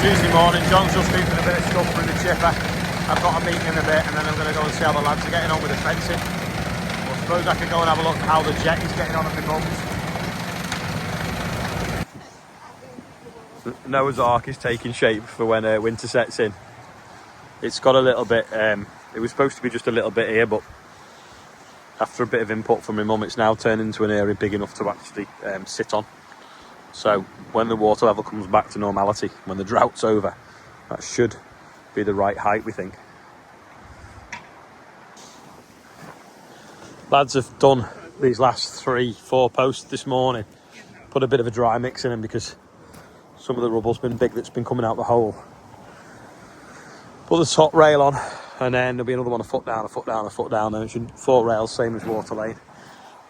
Tuesday morning, John's just moving a bit of stuff through the chipper. I've got a meeting in a bit and then I'm going to go and see how the lads are getting on with the fencing. Well, I suppose I could go and have a look at how the jet is getting on at my mum's. Noah's Ark is taking shape for when winter sets in. It's got a little bit, it was supposed to be just a little bit here, but after a bit of input from my mum, it's now turned into an area big enough to actually sit on. So when the water level comes back to normality, when the drought's over, that should be the right height, we think. Lads have done these last 3-4 posts this morning. Put a bit of a dry mix in them because some of the rubble's been big that's been coming out the hole. Put the top rail on, and then there'll be another one a foot down, a foot down, a foot down. Then it's 4 rails, same as water lane.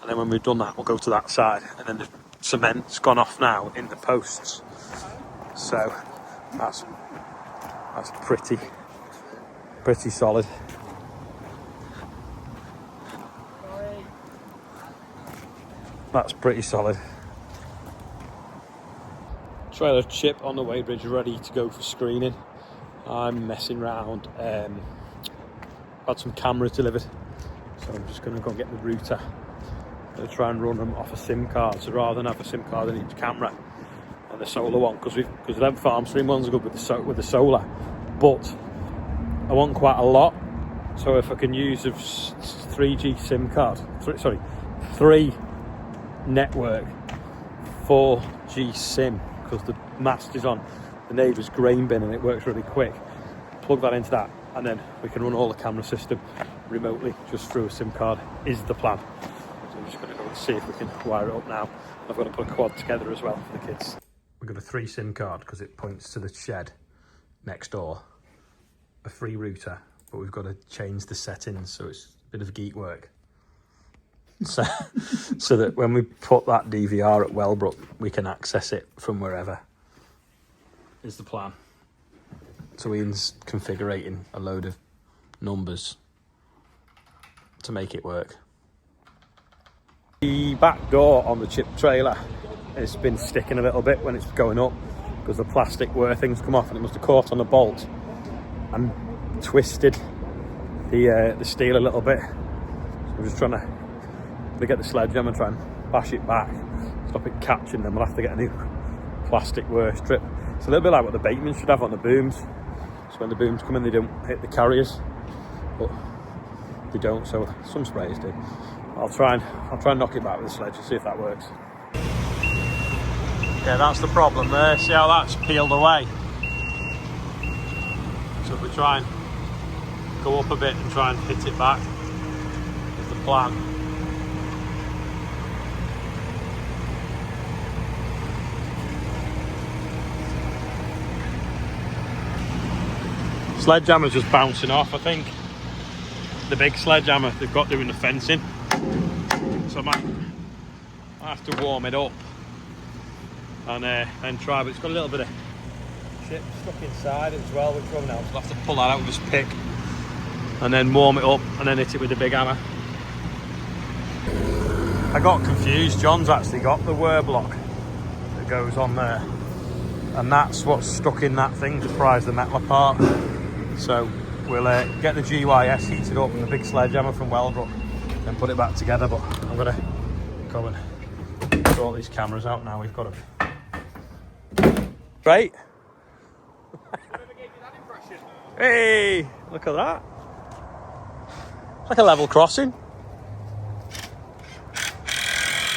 And then when we've done that, we'll go to that side. And then the cement's gone off now in the posts. So that's pretty solid. That's pretty solid. Trailer chip on the weighbridge ready to go for screening. I'm messing around. Had some cameras delivered, so I'm just going to go and get the router. I'm going to try and run them off a SIM card. So rather than have a SIM card in each camera, and the solar one, because them farm stream ones are good with the solar, but I want quite a lot. So if I can use a 3G SIM card, 3 network 4G SIM, because the mast is on the neighbour's grain bin and it works really quick. Plug that into that, and then we can run all the camera system remotely just through a SIM card is the plan. So I'm just going to go and see if we can wire it up now. I've got to put a quad together as well for the kids. We've got a 3 SIM card because it points to the shed next door. A free router, but we've got to change the settings, so it's a bit of geek work. So that when we put that DVR at Wellbrook, we can access it from wherever, is the plan. So Ian's configuring a load of numbers to make it work. The back door on the chip trailer has been sticking a little bit when it's going up because the plastic worthings come off, and it must have caught on the bolt and twisted the steel a little bit. So I'm just trying to get the sledgehammer and try and bash it back, stop it catching, then we'll have to get a new plastic wear strip. It's a little bit like what the batemen should have on the booms. So when the booms come in, they don't hit the carriers, but they don't, so some sprays do. I'll try and knock it back with the sledge and see if that works. Yeah, that's the problem there. See how that's peeled away? So if we try and go up a bit and try and hit it back, is the plan. Sledgehammer's just bouncing off, I think. The big sledgehammer they've got doing the fencing. So I might have to warm it up and try, but it's got a little bit of chip stuck inside it as well, which won't help. So I'll have to pull that out with this pick and then warm it up and then hit it with the big hammer. I got confused. John's actually got the whir block that goes on there, and that's what's stuck in that thing to prise the metal apart. So we'll get the GYS heated up and the big sledgehammer from Wellbrook and put it back together. But I'm going to go and sort these cameras out now. We've got them. Great. Hey, look at that. It's like a level crossing.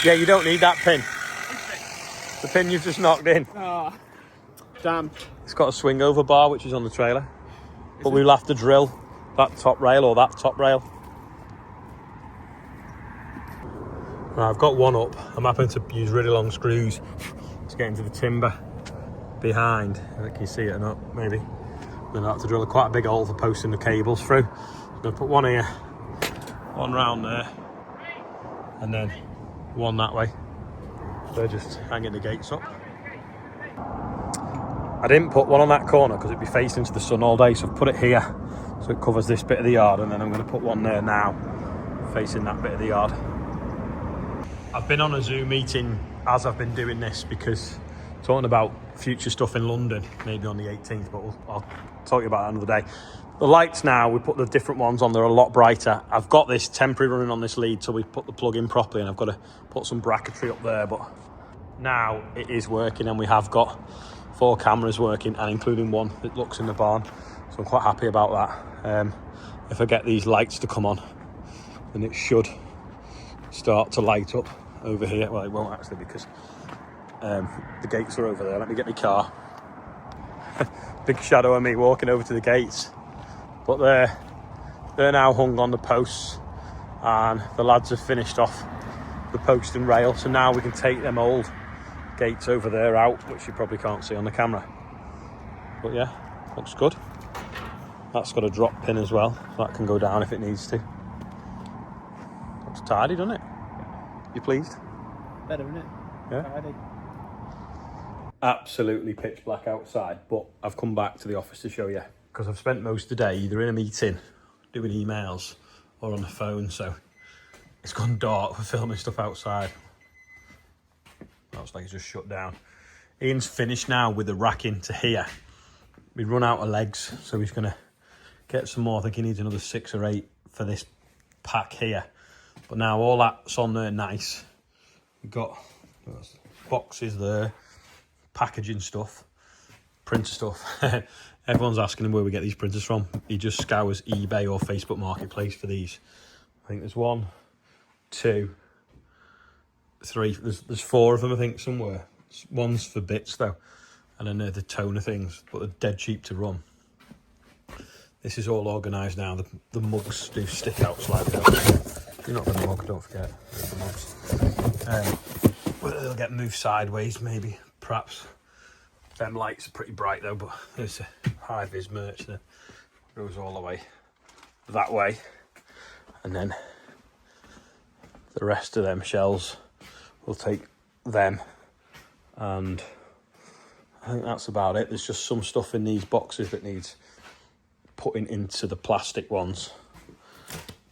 Yeah, you don't need that pin. The pin you've just knocked in. Oh, damn. It's got a swing over bar, which is on the trailer. But we'll have to drill that top rail or that top rail. Right, I've got one up. I'm having to use really long screws to get into the timber behind. I think you can see it or not, maybe. Then I'll have to drill quite a big hole for posting the cables through. I'm going to put one here, one round there, and then one that way. They're just hanging the gates up. I didn't put one on that corner because it'd be facing to the sun all day, so I've put it here so it covers this bit of the yard, and then I'm going to put one there now facing that bit of the yard. I've been on a Zoom meeting as I've been doing this because it's talking about future stuff in London, maybe on the 18th, but I'll talk to you about that another day. The lights now, we put the different ones on, they're a lot brighter. I've got this temporary running on this lead, so we've put the plug in properly, and I've got to put some bracketry up there, but now it is working, and we have got 4 cameras working, and including one that looks in the barn, so I'm quite happy about that. If I get these lights to come on, then it should start to light up over here. Well, it won't actually, because the gates are over there. Let me get my car. Big shadow of me walking over to the gates, but they're now hung on the posts, and the lads have finished off the post and rail, so now we can take them old gates over there out, which you probably can't see on the camera, but yeah, looks good. That's got a drop pin as well, so that can go down if it needs to. Looks tidy, doesn't it? You pleased? Better, isn't it? Yeah. Tidy. Absolutely pitch black outside, but I've come back to the office to show you, because I've spent most of the day either in a meeting, doing emails, or on the phone, so it's gone dark for filming stuff outside. Looks like it's just shut down. Ian's finished now with the racking to here. We run out of legs, so he's going to get some more. I think he needs another 6 or 8 for this pack here. But now all that's on there nice. We've got boxes there, packaging stuff, printer stuff. Everyone's asking him where we get these printers from. He just scours eBay or Facebook Marketplace for these. I think there's 1, 2, 3. There's 4 of them, I think, somewhere. One's for bits though, and then they're the toner things, but they're dead cheap to run. This is all organised now. The mugs do stick out slightly. You're not going to mug, don't forget. The mugs. Whether they'll get moved sideways, maybe, perhaps. Them lights are pretty bright though, but there's a high vis merch that goes all the way that way, and then the rest of them shells we'll take them, and I think that's about it. There's just some stuff in these boxes that needs putting into the plastic ones.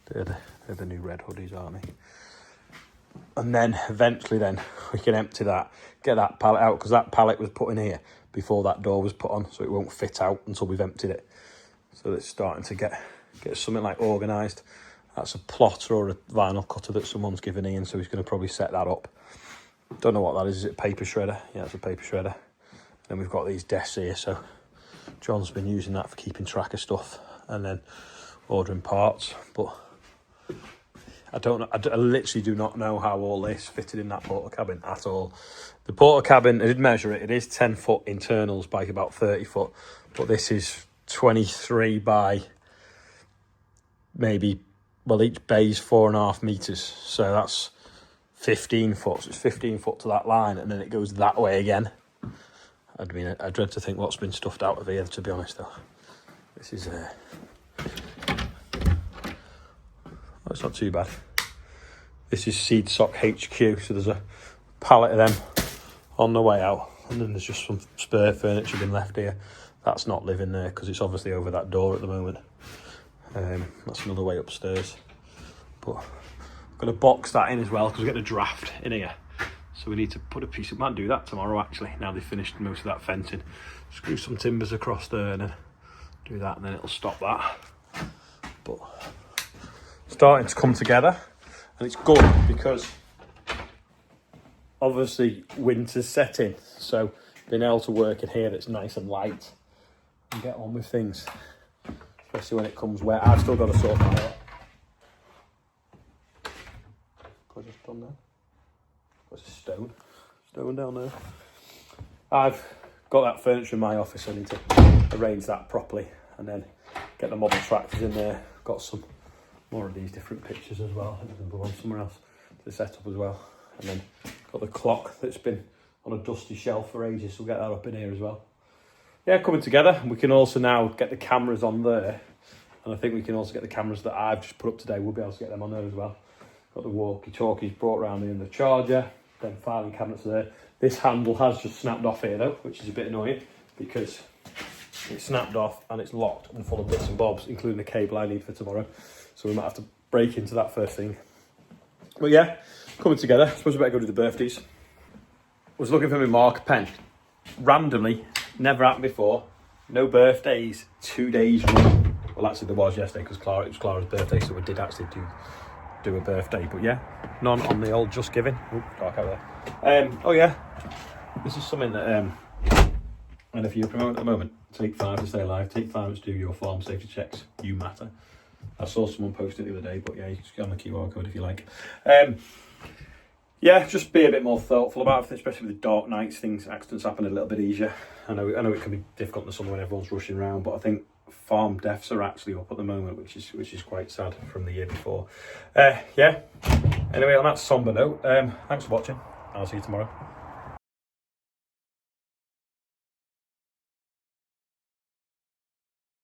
They're the new red hoodies, aren't they? And then eventually then we can empty that, get that pallet out, because that pallet was put in here before that door was put on, so it won't fit out until we've emptied it. So it's starting to get something like organised. That's a plotter or a vinyl cutter that someone's given Ian, so he's going to probably set that up. Don't know what that is. Is it a paper shredder? Yeah, it's a paper shredder. Then we've got these desks here, so John's been using that for keeping track of stuff and then ordering parts. But I literally do not know how all this fitted in that porter cabin at all. The porter cabin, I did measure it. It is 10 foot internals by about 30 foot, but this is 23 by maybe, well, each bay's 4.5 meters, so that's 15 foot. So it's 15 foot to that line, and then it goes that way again. I mean, I dread to think what's been stuffed out of here, to be honest, though. This is it's not too bad. This is Seed Sock HQ, so there's a pallet of them on the way out, and then there's just some spare furniture been left here. That's not living there because it's obviously over that door at the moment. That's another way upstairs, but I'm going to box that in as well because we get a draft in here, so we need to put a piece of, might do that tomorrow actually, now they've finished most of that fencing. Screw some timbers across there and then do that, and then it'll stop that. But starting to come together, and it's good because obviously winter's setting, so being able to work in here that's nice and light and get on with things, especially when it comes wet. I've still got to sort that out. What's just done there? What's a stone down there? I've got that furniture in my office. I need to arrange that properly and then get the model tractors in there. Got some more of these different pictures as well. There's another one somewhere else to set up as well. And then got the clock that's been on a dusty shelf for ages, so we'll get that up in here as well. Yeah, coming together. We can also now get the cameras on there, and I think we can also get the cameras that I've just put up today. We'll be able to get them on there as well. Got the walkie-talkies brought around in the charger, then filing cabinets there. This handle has just snapped off here though, which is a bit annoying because it's snapped off and it's locked and full of bits and bobs, including the cable I need for tomorrow. So we might have to break into that first thing. But yeah, coming together. I suppose we better go to the birthdays. I was looking for my marker pen randomly, never happened before. No birthdays, 2 days running. Well, actually there was yesterday because it was Clara's birthday, so we did actually do a birthday. But yeah, none on the old Just Giving. Oh, dark out there. Oh yeah, this is something that and if you're promoting at the moment, take 5 to stay alive. Take 5 to do your farm safety checks. You matter. I saw someone post it the other day, but yeah, you can just get on the QR code if you like. Yeah, just be a bit more thoughtful about it, especially with the dark nights. Accidents happen a little bit easier. I know it can be difficult in the summer when everyone's rushing around, but I think farm deaths are actually up at the moment, which is quite sad from the year before. Yeah. Anyway, on that somber note, thanks for watching. I'll see you tomorrow.